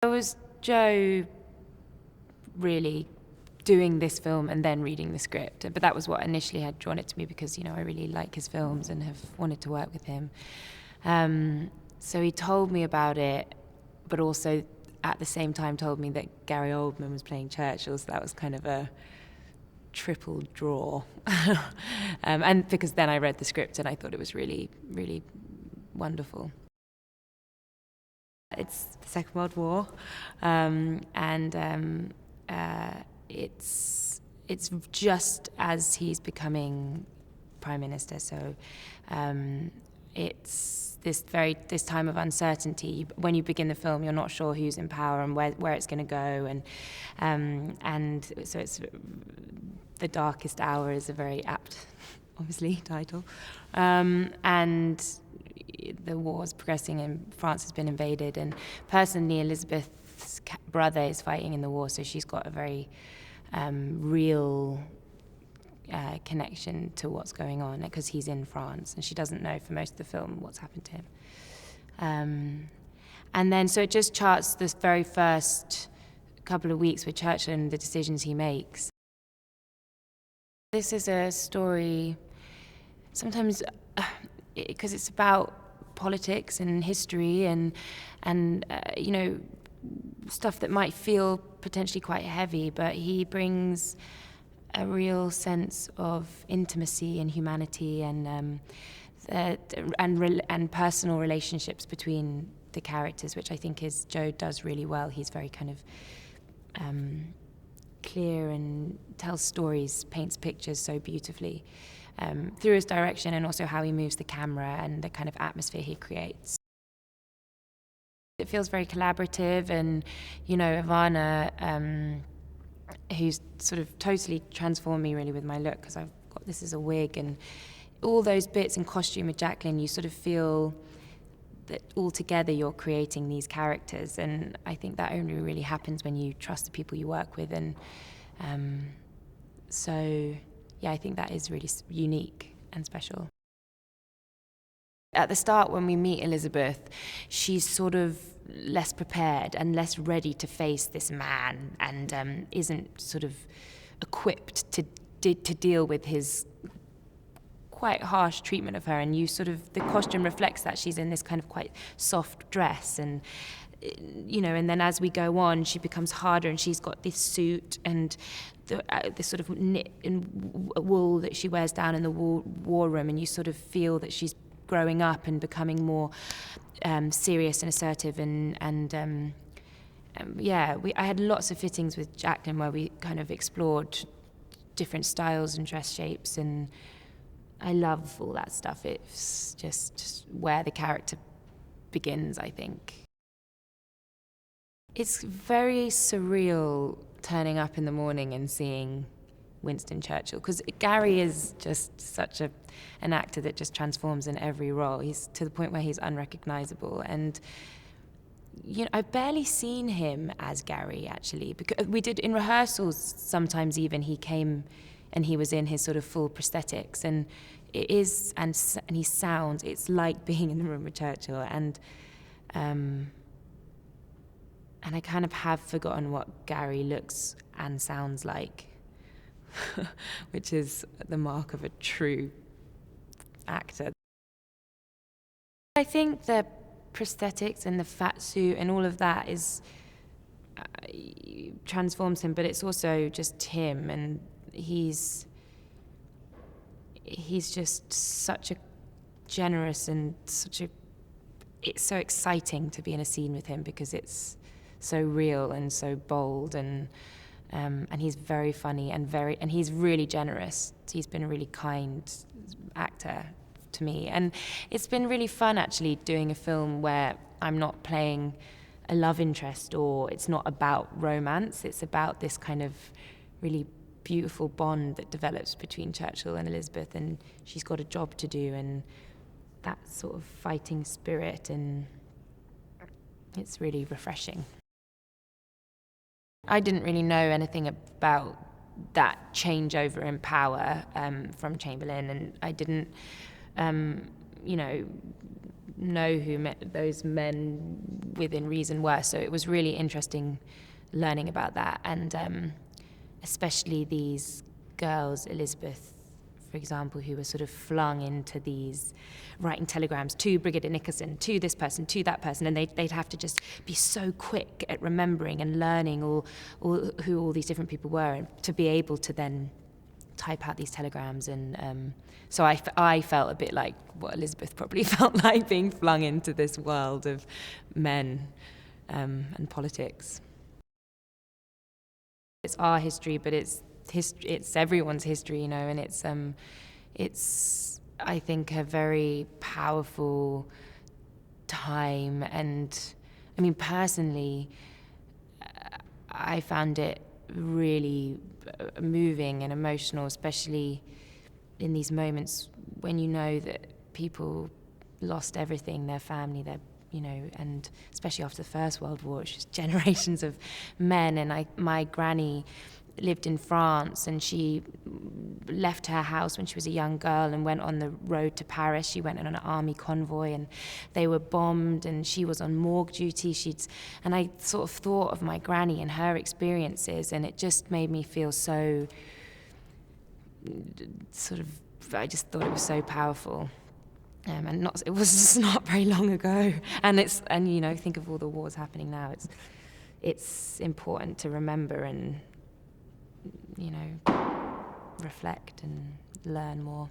It was Joe really doing this film and then reading the script, but that was what initially had drawn it to me because, I really like his films and have wanted to work with him. So he told me about it, but also at the same time told me that Gary Oldman was playing Churchill, so that was kind of a triple draw. And because then I read the script and I thought it was really, really wonderful. It's the Second World War, and it's just as he's becoming Prime Minister, so it's this time of uncertainty. When you begin the film, you're not sure who's in power and where it's going to go, and so it's The Darkest Hour is a very apt, obviously, title, and the war's progressing and France has been invaded, and personally Elizabeth's brother is fighting in the war, so she's got a very real connection to what's going on because he's in France and she doesn't know for most of the film what's happened to him. And then so it just charts this very first couple of weeks with Churchill and the decisions he makes. This is a story sometimes because it's about politics and history and stuff that might feel potentially quite heavy, but he brings a real sense of intimacy and humanity and personal relationships between the characters, which I think Joe does really well. He's very kind of clear and tells stories, paints pictures so beautifully through his direction and also how he moves the camera and the kind of atmosphere he creates. It feels very collaborative, and Ivana, who's sort of totally transformed me really with my look, because I've got this as a wig and all those bits in costume with Jacqueline, you sort of feel that all together you're creating these characters, and I think that only really happens when you trust the people you work with, and so yeah, I think that is really unique and special. At the start, when we meet Elizabeth, she's sort of less prepared and less ready to face this man, and isn't sort of equipped to deal with his quite harsh treatment of her. And the costume reflects that. She's in this kind of quite soft dress, and and then as we go on, she becomes harder, and she's got this suit and this sort of knit in wool that she wears down in the war room, and you sort of feel that she's growing up and becoming more serious and assertive, I had lots of fittings with Jacqueline where we kind of explored different styles and dress shapes, and I love all that stuff. It's just where the character begins, I think. It's very surreal turning up in the morning and seeing Winston Churchill, because Gary is just such an actor that just transforms in every role. He's to the point where he's unrecognizable, and I've barely seen him as Gary, actually, because we did in rehearsals. Sometimes even he came and he was in his sort of full prosthetics, and it is and he sounds. It's like being in the room with Churchill, and I kind of have forgotten what Gary looks and sounds like. Which is the mark of a true actor. I think the prosthetics and the fat suit and all of that transforms him, but it's also just him, and he's just such a generous and it's so exciting to be in a scene with him because it's so real and so bold, and he's very funny and he's really generous. He's been a really kind actor to me, and it's been really fun actually doing a film where I'm not playing a love interest, or it's not about romance. It's about this kind of really beautiful bond that develops between Churchill and Elizabeth, and she's got a job to do, and that sort of fighting spirit, and it's really refreshing. I didn't really know anything about that changeover in power from Chamberlain, and I didn't, know who those men within reason were. So it was really interesting learning about that, and especially these girls, Elizabeth, for example, who were sort of flung into these writing telegrams to Brigadier Nicholson, to this person, to that person, and they'd have to just be so quick at remembering and learning all who all these different people were, and to be able to then type out these telegrams. And so I felt a bit like what Elizabeth probably felt like, being flung into this world of men and politics. It's our history, but it's everyone's history, and it's I think a very powerful time. And I mean, personally, I found it really moving and emotional, especially in these moments when you know that people lost everything, their family, and especially after the First World War, it's just generations of men. And my granny lived in France, and she left her house when she was a young girl and went on the road to Paris. She went on an army convoy, and they were bombed, and she was on morgue duty. And I sort of thought of my granny and her experiences, and it just made me feel so I just thought it was so powerful. And it was just not very long ago. And think of all the wars happening now. It's important to remember and reflect and learn more.